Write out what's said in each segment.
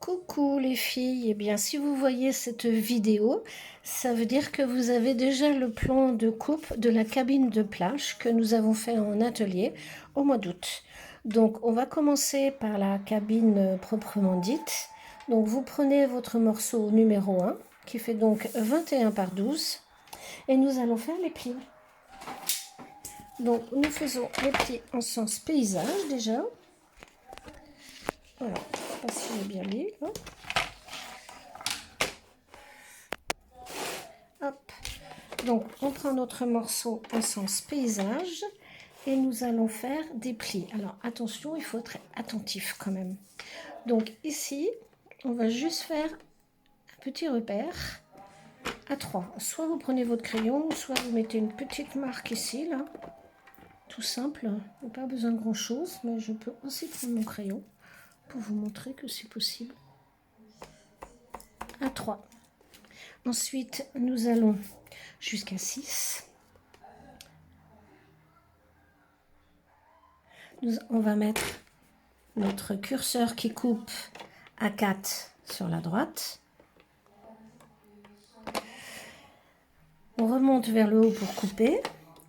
Coucou les filles, eh bien si vous voyez cette vidéo, ça veut dire que vous avez déjà le plan de coupe de la cabine de plage que nous avons fait en atelier au mois d'août. Donc on va commencer par la cabine proprement dite. Donc vous prenez votre morceau numéro 1 qui fait donc 21 par 12 et nous allons faire les plis. Donc nous faisons les plis en sens paysage déjà. Voilà, je ne sais pas si j'ai bien mis. Hop. Donc on prend notre morceau en sens paysage et nous allons faire des plis. Alors attention, il faut être attentif quand même. Donc ici, on va juste faire un petit repère à 3. Soit vous prenez votre crayon, soit vous mettez une petite marque ici, là. Tout simple, il n'y a pas besoin de grand chose, mais je peux aussi prendre mon crayon pour vous montrer que c'est possible. À 3. Ensuite, nous allons jusqu'à 6. On va mettre notre curseur qui coupe à 4 sur la droite. On remonte vers le haut pour couper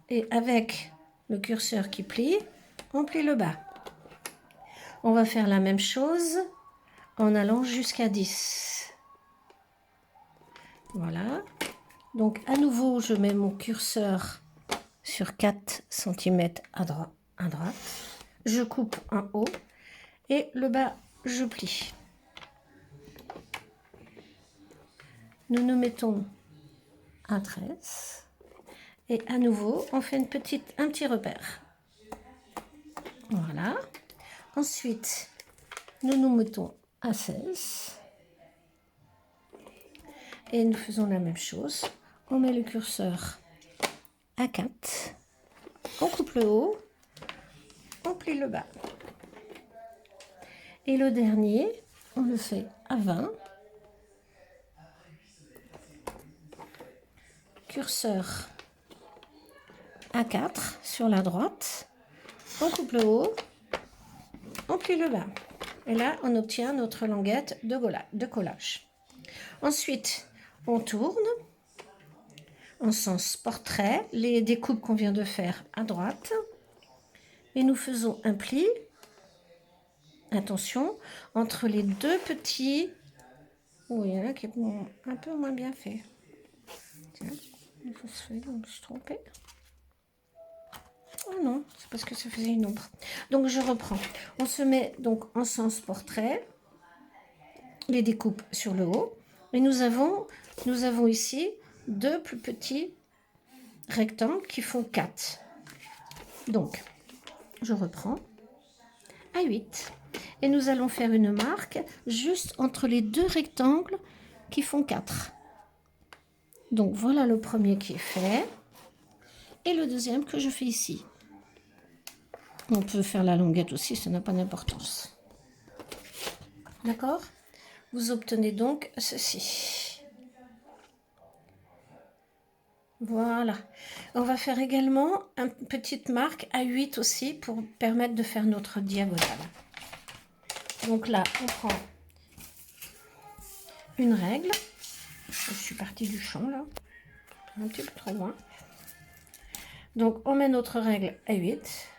et avec le curseur qui plie, on plie le bas. On va faire la même chose en allant jusqu'à 10. Voilà. Donc à nouveau, je mets mon curseur sur 4 cm à droite. Je coupe en haut et le bas, je plie. Nous nous mettons à 13 et à nouveau, on fait un petit repère. Voilà. Ensuite, nous nous mettons à 16 et nous faisons la même chose. On met le curseur à 4, on coupe le haut, on plie le bas. Et le dernier, on le fait à 20. Curseur à 4 sur la droite, on coupe le haut, on plie le bas. Et là, on obtient notre languette de collage. Ensuite, on tourne en sens portrait, les découpes qu'on vient de faire à droite. Et nous faisons un pli, attention, entre les deux petits. Oui, il y en a qui est un peu moins bien fait. Tiens, il faut se faire, je me suis trompée. Oh non, c'est parce que ça faisait une ombre. Donc je reprends. On se met donc en sens portrait, les découpes sur le haut. Et nous avons ici deux plus petits rectangles qui font 4. Donc, je reprends à 8. Et nous allons faire une marque juste entre les deux rectangles qui font 4. Donc voilà le premier qui est fait. Et le deuxième que je fais ici. On peut faire la longuette aussi, ça n'a pas d'importance. D'accord? Vous obtenez donc ceci. Voilà. On va faire également une petite marque à 8 aussi pour permettre de faire notre diagonale. Donc là, on prend une règle. Je suis partie du champ là, un petit peu trop loin. Donc on met notre règle à 8.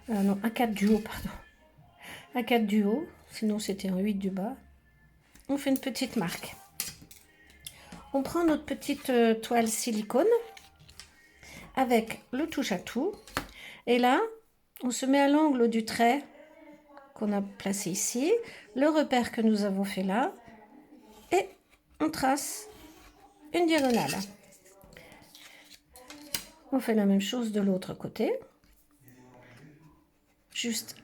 Non, à 4 du haut, pardon. À 4 du haut, sinon c'était un 8 du bas. On fait une petite marque. On prend notre petite toile silicone avec le touche-à-tout. Et là, on se met à l'angle du trait qu'on a placé ici, le repère que nous avons fait là, et on trace une diagonale. On fait la même chose de l'autre côté, juste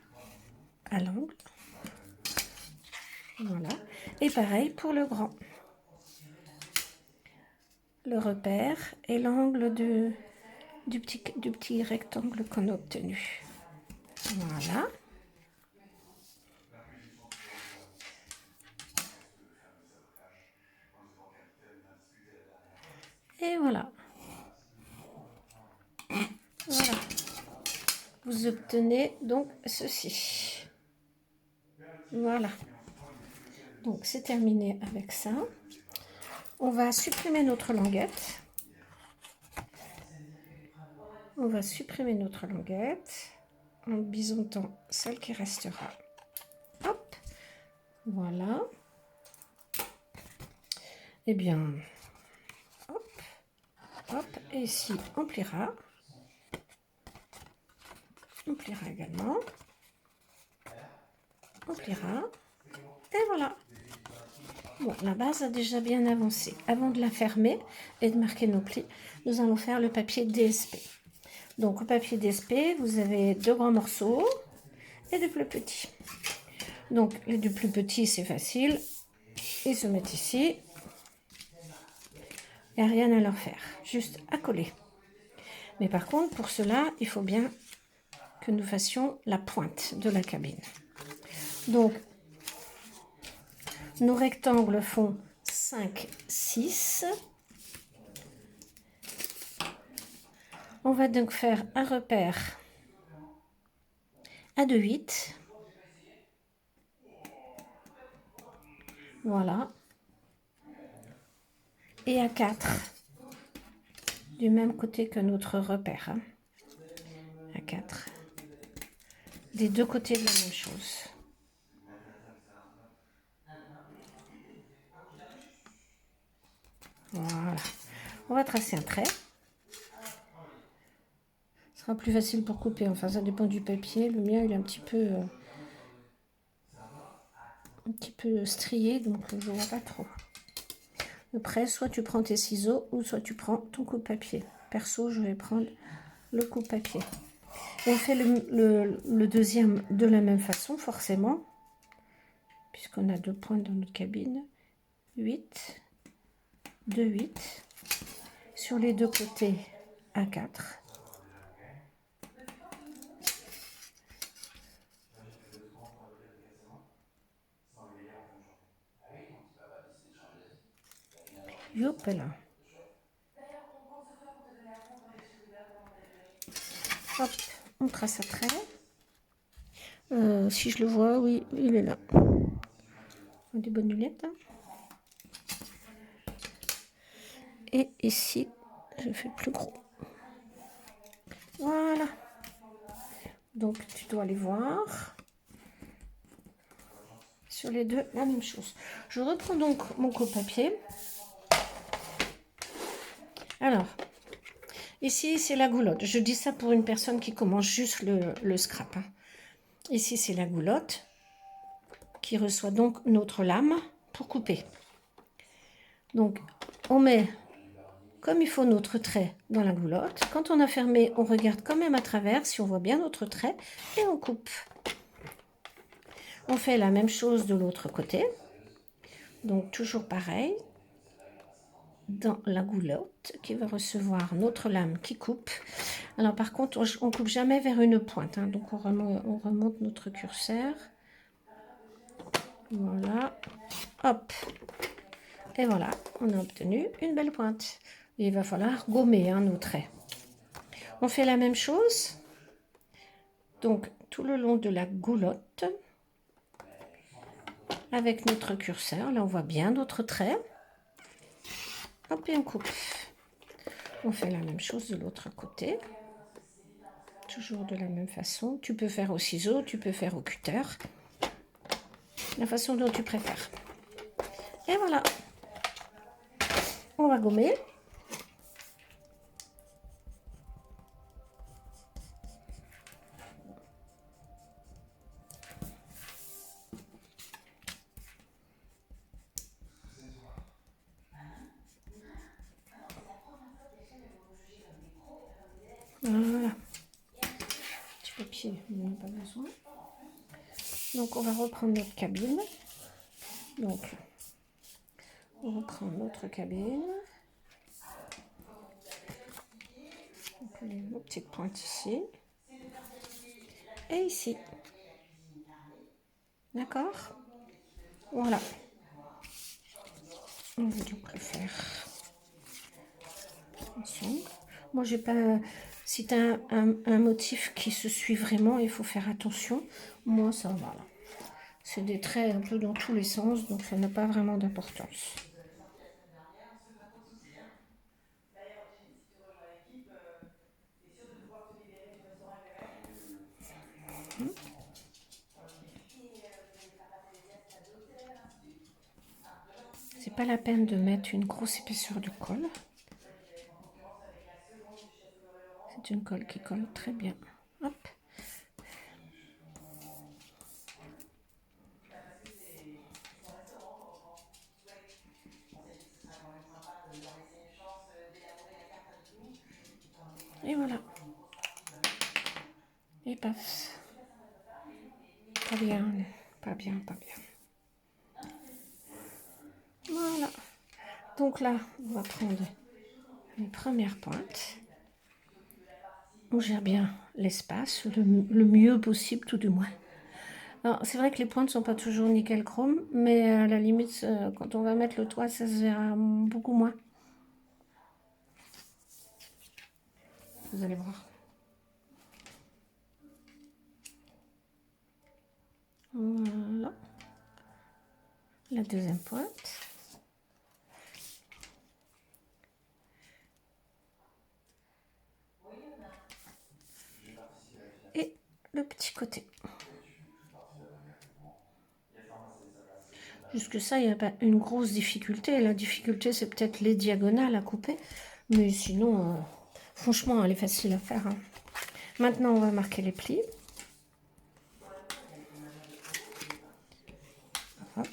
à l'angle. Voilà. Et pareil pour le grand. Le repère et l'angle du petit rectangle qu'on a obtenu. Voilà. Et voilà. Voilà. Vous obtenez donc ceci. Voilà. Donc c'est terminé avec ça. On va supprimer notre languette. On va supprimer notre languette en bisontant celle qui restera. Hop, voilà. Et bien, hop, hop, et ici on pliera. On pliera également. On pliera. Et voilà. Bon, la base a déjà bien avancé. Avant de la fermer et de marquer nos plis, nous allons faire le papier DSP. Donc, au papier DSP, vous avez 2 grands morceaux et des plus petits. Donc, les 2 plus petits, c'est facile. Ils se mettent ici. Il n'y a rien à leur faire, juste à coller. Mais par contre, pour cela, il faut bien que nous fassions la pointe de la cabine. Donc, nos rectangles font 5, 6. On va donc faire un repère à 2, 8. Voilà. Et à 4. Du même côté que notre repère. Hein. À 4. Des 2 côtés de la même chose. Voilà. On va tracer un trait. Ce sera plus facile pour couper. Enfin, ça dépend du papier. Le mien, il est un petit peu strié, donc je ne vois pas trop. Après, soit tu prends tes ciseaux ou soit tu prends ton coupe-papier. Perso, je vais prendre le coupe-papier. On fait le deuxième de la même façon, forcément, puisqu'on a 2 points dans notre cabine. 8, 2, 8. Sur les 2 côtés, à 4. Hop là. Hop, on trace un trait. Si je le vois, oui, il est là. Des bonnes lunettes. Hein. Et ici, je fais plus gros. Voilà. Donc, tu dois les voir. Sur les 2, la même chose. Je reprends donc mon coupe-papier. Alors, ici, c'est la goulotte. Je dis ça pour une personne qui commence juste le scrap. Hein. Ici, c'est la goulotte qui reçoit donc notre lame pour couper. Donc, on met comme il faut notre trait dans la goulotte. Quand on a fermé, on regarde quand même à travers si on voit bien notre trait et on coupe. On fait la même chose de l'autre côté. Donc, toujours pareil. Dans la goulotte qui va recevoir notre lame qui coupe. Alors par contre, on coupe jamais vers une pointe. Hein, donc on remonte notre curseur. Voilà. Hop. Et voilà, on a obtenu une belle pointe. Et il va falloir gommer hein, nos traits. On fait la même chose. Donc tout le long de la goulotte. Avec notre curseur. Là, on voit bien notre trait. Hop, et on coupe. On fait la même chose de l'autre côté. Toujours de la même façon. Tu peux faire au ciseau, tu peux faire au cutter. La façon dont tu préfères. Et voilà. On va gommer. Voilà. Petit papier, on n'en a pas besoin. Donc on va reprendre notre cabine. Donc on reprend notre cabine. Donc on a une petite pointe ici. Et ici. D'accord? Voilà. On va donc le faire ensemble. Moi j'ai pas... Si tu as un motif qui se suit vraiment, il faut faire attention. Moi ça va là. C'est des traits un peu dans tous les sens, donc ça n'a pas vraiment d'importance. C'est pas la peine de mettre une grosse épaisseur de colle. C'est une colle qui colle très bien. Hop. Et voilà. Et paf. Pas bien, pas bien, pas bien. Voilà. Donc là, on va prendre une première pointe. On gère bien l'espace, le mieux possible tout du moins. Alors, c'est vrai que les pointes ne sont pas toujours nickel chrome, mais à la limite, quand on va mettre le toit, ça se verra beaucoup moins. Vous allez voir. Voilà. La deuxième pointe. Et le petit côté. Jusque ça, il n'y a pas une grosse difficulté. La difficulté, c'est peut-être les diagonales à couper. Mais sinon, franchement, elle est facile à faire. Hein. Maintenant, on va marquer les plis. Hop.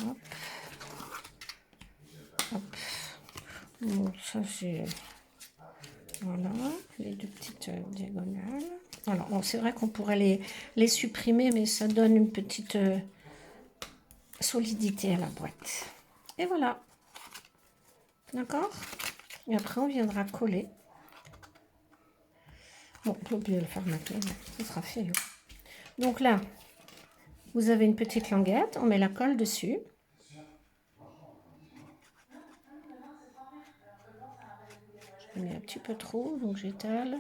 Hop. Hop. Bon, ça c'est... Voilà, les deux petites diagonales. Alors, bon, c'est vrai qu'on pourrait les supprimer, mais ça donne une petite solidité à la boîte. Et voilà. D'accord? Et après, on viendra coller. Bon, j'ai oublié de le faire maintenant, mais ce sera fait. Hein. Donc là, vous avez une petite languette, on met la colle dessus. J'ai mis un petit peu trop, donc j'étale.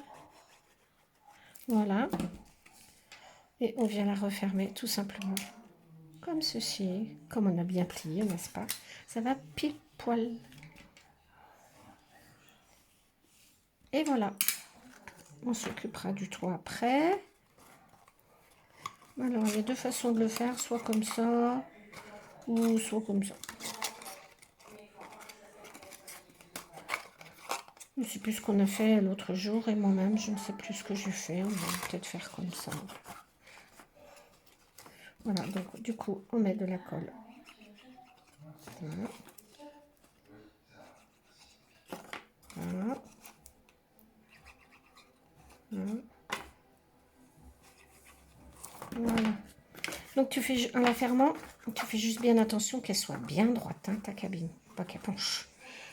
Voilà. Et on vient la refermer tout simplement. Comme ceci. Comme on a bien plié, n'est-ce pas? Ça va pile poil. Et voilà. On s'occupera du toit après. Alors, il y a deux façons de le faire. Soit comme ça, ou soit comme ça. Je ne sais plus ce qu'on a fait l'autre jour et moi-même, je ne sais plus ce que j'ai fait. On va peut-être faire comme ça. Voilà, donc du coup, on met de la colle. Voilà. Voilà. Voilà. Voilà. Donc tu fais, en la fermant, tu fais juste bien attention qu'elle soit bien droite, hein, ta cabine, pas qu'elle penche.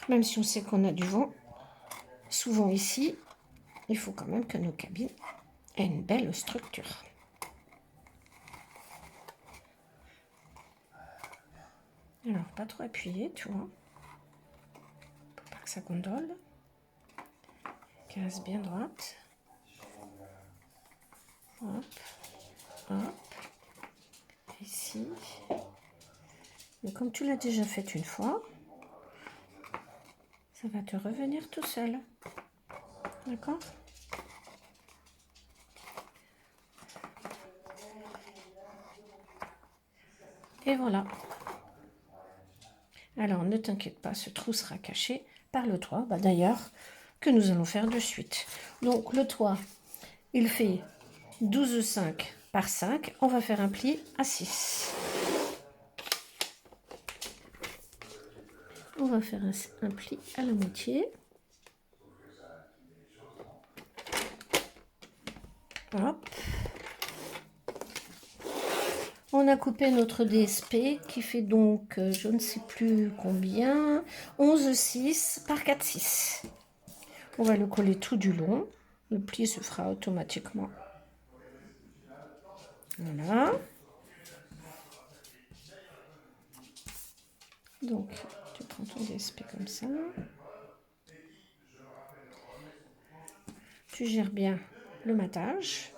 Même si on sait qu'on a du vent, souvent ici, il faut quand même que nos cabines aient une belle structure. Alors, pas trop appuyer, tu vois. Pour pas que ça gondole. Case bien droite. Hop, hop. Ici. Mais comme tu l'as déjà fait une fois, ça va te revenir tout seul. D'accord? Et voilà. Alors, ne t'inquiète pas, ce trou sera caché par le toit, d'ailleurs, que nous allons faire de suite. Donc, le toit, il fait 12,5 par 5. On va faire un pli à 6. On va faire un pli à la moitié. Hop. On a coupé notre DSP qui fait donc, je ne sais plus combien, 11,6 par 4,6. On va le coller tout du long. Le pli se fera automatiquement. Voilà. Donc, tu prends ton DSP comme ça. Tu gères bien le matage.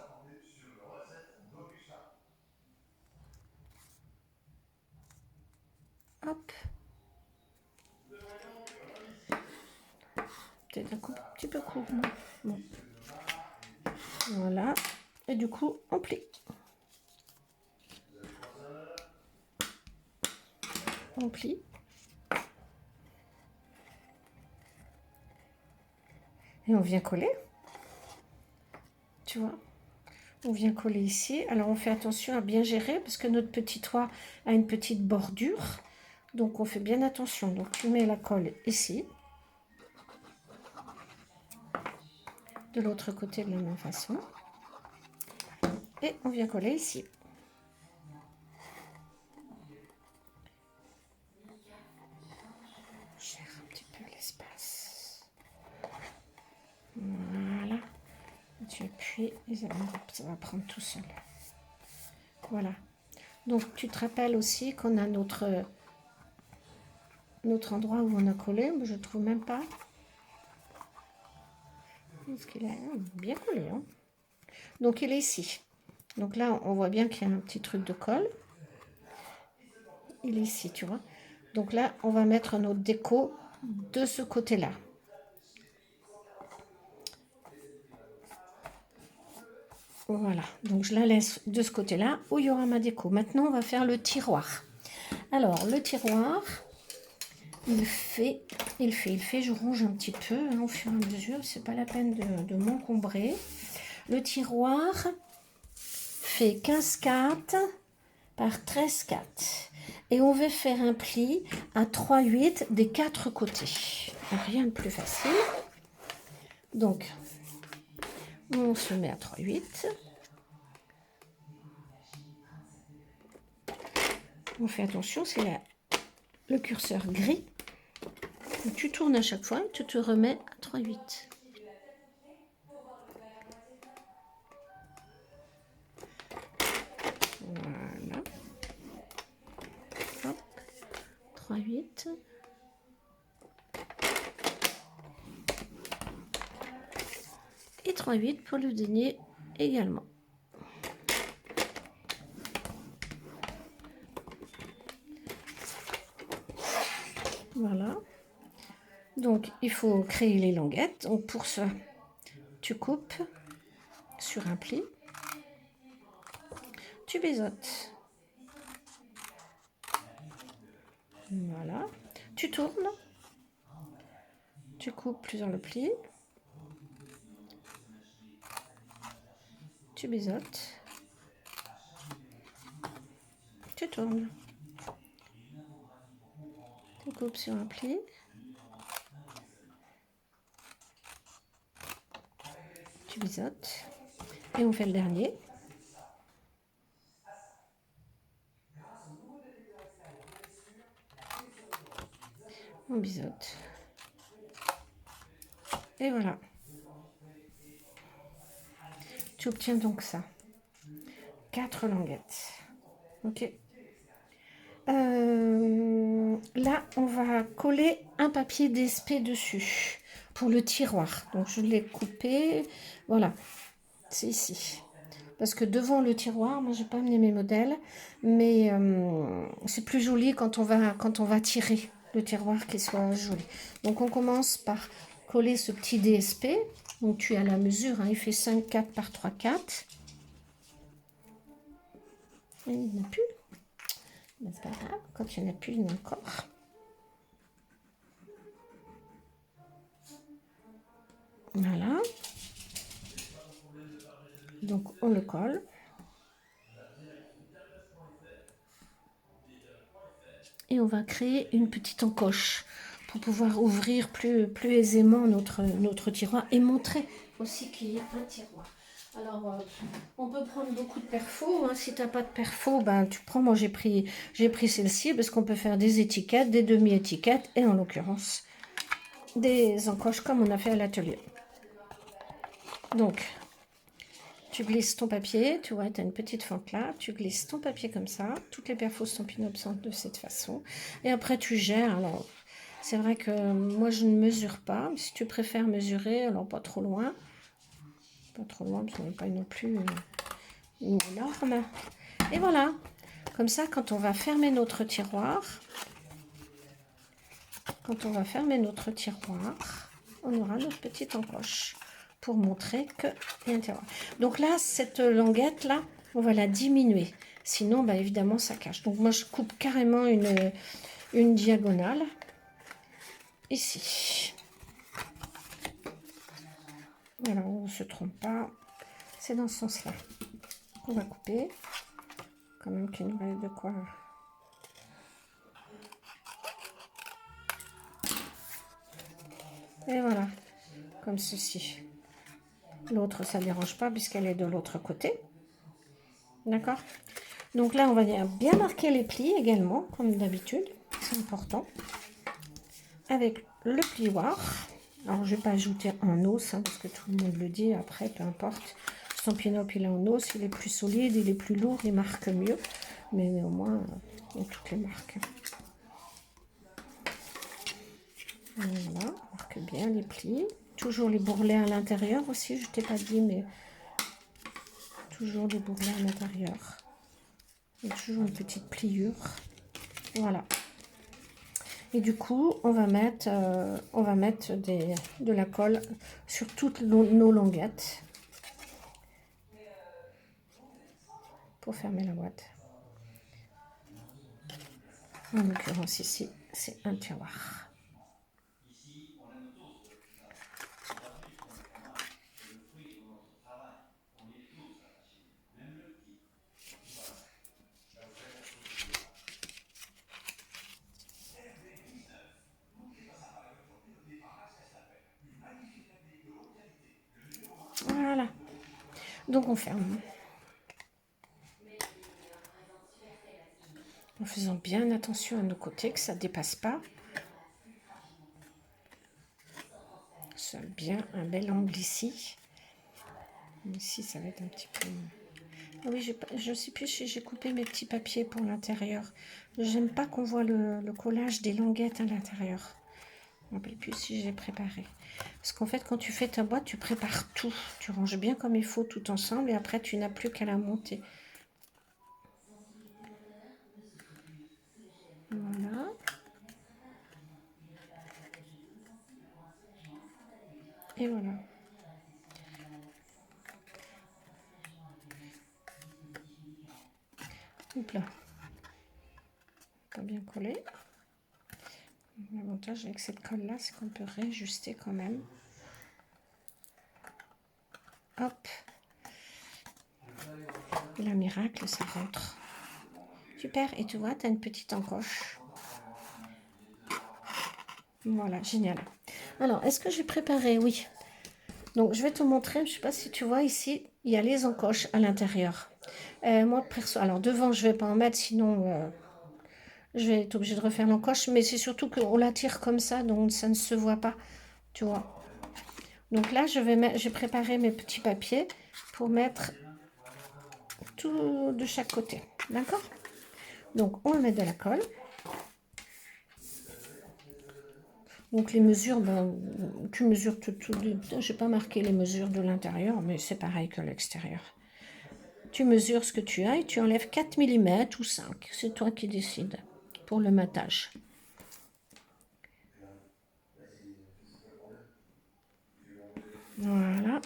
Hop. Peut-être un petit peu court. Bon. Voilà. Et du coup, on plie. On plie. Et on vient coller. Tu vois, on vient coller ici. Alors, on fait attention à bien gérer parce que notre petit toit a une petite bordure. Donc, on fait bien attention. Donc, tu mets la colle ici. De l'autre côté, de la même façon. Et on vient coller ici. Gère un petit peu l'espace. Voilà. Tu appuies et ça va prendre tout seul. Voilà. Donc, tu te rappelles aussi qu'on a notre endroit où on a collé. Je ne trouve même pas. Est-ce qu'il est bien collé, hein? Donc, il est ici. Donc là, on voit bien qu'il y a un petit truc de colle. Il est ici, tu vois. Donc là, on va mettre notre déco de ce côté-là. Voilà. Donc je la laisse de ce côté-là où il y aura ma déco. Maintenant, on va faire le tiroir. Alors, le tiroir, il fait. Je ronge un petit peu hein, au fur et à mesure. C'est pas la peine de m'encombrer. Le tiroir fait 15,4 par 13,4. Et on va faire un pli à 3,8 des 4 côtés. Rien de plus facile. Donc, on se met à 3,8. On fait attention, c'est le curseur gris. Donc, tu tournes à chaque fois et tu te remets à 3,8. Voilà. Hop. 3,8. Et 3,8 pour le denier également. Voilà. Donc, il faut créer les languettes. Donc, pour ça, tu coupes sur un pli. Tu biseautes. Voilà. Tu tournes. Tu coupes plusieurs le pli. Tu biseautes. Tu tournes. Tu coupes sur un pli. Tu biseautes. Et on fait le dernier. On biseaute. Et voilà. Tu obtiens donc ça. 4 languettes. Ok. Là, on va coller un papier DSP dessus pour le tiroir. Donc, je l'ai coupé. Voilà. C'est ici. Parce que devant le tiroir, moi, je n'ai pas amené mes modèles. Mais c'est plus joli quand on va tirer le tiroir qui soit joli. Donc, on commence par coller ce petit DSP. Donc, tu as la mesure. Hein, il fait 5,4 par 3,4. Et il n'y en a plus. Mais c'est pas grave, quand il n'y en a plus, il y en a encore. Voilà. Donc, on le colle. Et on va créer une petite encoche pour pouvoir ouvrir plus aisément notre tiroir et montrer aussi qu'il y a un tiroir. Alors, on peut prendre beaucoup de perfos. Hein. Si tu n'as pas de perfos, ben, tu prends. Moi, j'ai pris celle-ci parce qu'on peut faire des étiquettes, des demi-étiquettes et en l'occurrence, des encoches comme on a fait à l'atelier. Donc, tu glisses ton papier. Tu vois, tu as une petite fente là. Tu glisses ton papier comme ça. Toutes les perfos sont pin-up de cette façon. Et après, tu gères. Alors, c'est vrai que moi, je ne mesure pas. Mais si tu préfères mesurer, alors pas trop loin. Pas trop loin, parce qu'on n'est pas non plus énorme. Et voilà. Comme ça, quand on va fermer notre tiroir, quand on va fermer notre tiroir, on aura notre petite encoche pour montrer que il y a un tiroir. Donc là, cette languette là, on va la diminuer. Sinon, bah, évidemment, ça cache. Donc moi, je coupe carrément une diagonale ici. Alors, on ne se trompe pas. C'est dans ce sens-là qu'on va couper. Quand même qu'il nous reste de quoi. Et voilà, comme ceci. L'autre, ça ne dérange pas puisqu'elle est de l'autre côté. D'accord? Donc là, on va bien marquer les plis également, comme d'habitude. C'est important. Avec le plioir. Alors, je ne vais pas ajouter en os, hein, parce que tout le monde le dit. Après, peu importe. Stampin' Up, il est en os. Il est plus solide, il est plus lourd, il marque mieux. Mais néanmoins, il y a toutes les marques. Voilà, on marque bien les plis. Toujours les bourrelets à l'intérieur aussi, je ne t'ai pas dit, mais toujours les bourrelets à l'intérieur. Il y a toujours une petite pliure. Voilà. Et du coup, on va mettre de la colle sur toutes nos languettes pour fermer la boîte. En l'occurrence ici, c'est un tiroir. Voilà. Donc on ferme. En faisant bien attention à nos côtés, que ça ne dépasse pas. C'est bien un bel angle ici. Ici, ça va être un petit peu... Ah oui, je ne sais plus si j'ai coupé mes petits papiers pour l'intérieur. J'aime pas qu'on voit le collage des languettes à l'intérieur. Je ne me rappelle plus si j'ai préparé. Parce qu'en fait, quand tu fais ta boîte, tu prépares tout. Tu ranges bien comme il faut tout ensemble et après, tu n'as plus qu'à la monter. Voilà. Et voilà. Hop là. Pas bien collé. L'avantage avec cette colle là, c'est qu'on peut réajuster quand même. Hop. Et la miracle, ça rentre. Super. Et tu vois, tu as une petite encoche. Voilà, génial. Alors, est-ce que j'ai préparé? Oui. Donc, je vais te montrer. Je ne sais pas si tu vois ici, il y a les encoches à l'intérieur. Moi, perso, alors devant, je ne vais pas en mettre, sinon je vais être obligée de refaire l'encoche. Mais c'est surtout qu'on la tire comme ça, donc ça ne se voit pas, tu vois. Donc là, j'ai préparé mes petits papiers pour mettre tout de chaque côté. D'accord? Donc, on va mettre de la colle. Donc les mesures, ben, tu mesures tout. Je n'ai pas marqué les mesures de l'intérieur, mais c'est pareil que l'extérieur. Tu mesures ce que tu as et tu enlèves 4 mm ou 5. C'est toi qui décides pour le matage. Voilà.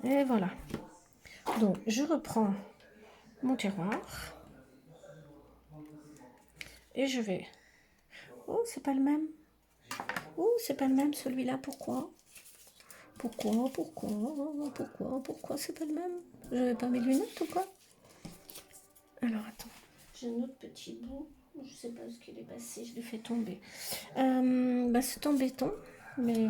Et voilà. Donc je reprends mon tiroir. Et je vais... Oh, c'est pas le même. Oh, c'est pas le même celui-là. Pourquoi Pourquoi c'est pas le même? Je n'avais pas mes lunettes ou quoi? Alors, attends. J'ai un autre petit bout. Je sais pas ce qu'il est passé. Je l'ai fait tomber. Bah, c'est embêtant. Mais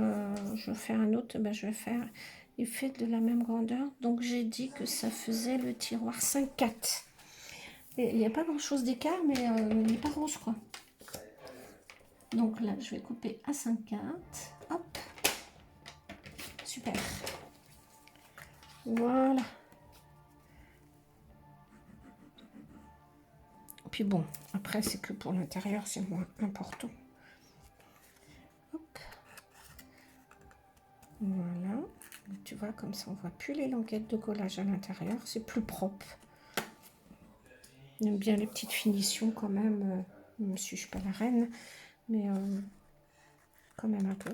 je vais faire un autre. Bah, je vais faire... Il fait de la même grandeur. Donc, j'ai dit que ça faisait le tiroir 5/4. Il n'y a pas grand-chose d'écart, mais il n'est pas rose, quoi. Donc là, je vais couper à 5/4. Hop. Super. Voilà. Puis bon, après, c'est que pour l'intérieur, c'est moins important. Hop. Voilà. Tu vois, comme ça, on voit plus les languettes de collage à l'intérieur. C'est plus propre. J'aime bien les petites finitions quand même, même si je suis pas la reine, mais quand même un peu.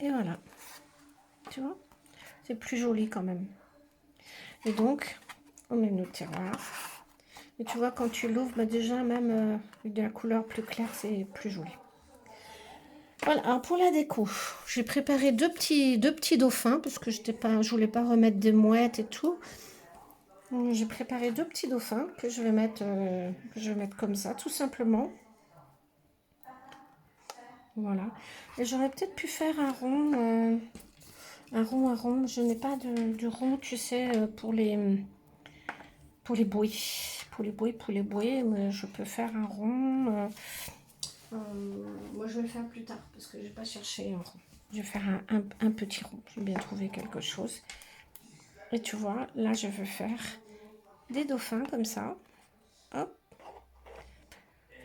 Et voilà, tu vois, c'est plus joli quand même. Et donc, on met nos tiroirs. Et tu vois, quand tu l'ouvres, bah déjà, même avec de la couleur plus claire, c'est plus joli. Voilà, alors pour la déco, j'ai préparé deux petits dauphins, parce que je voulais pas remettre des mouettes et tout. J'ai préparé deux petits dauphins que je vais mettre comme ça, tout simplement. Voilà. Et j'aurais peut-être pu faire un rond, un rond. Je n'ai pas de rond, tu sais, pour les bouées. Pour les bouées, mais je peux faire un rond. Moi, je vais le faire plus tard parce que je vais pas chercher un rond. Je vais faire un petit rond. J'ai bien trouvé quelque chose. Et tu vois, là, je veux faire des dauphins comme ça. Hop.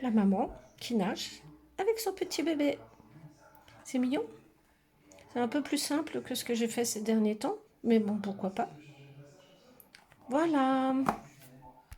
La maman qui nage avec son petit bébé. C'est mignon. C'est un peu plus simple que ce que j'ai fait ces derniers temps. Mais bon, pourquoi pas. Voilà.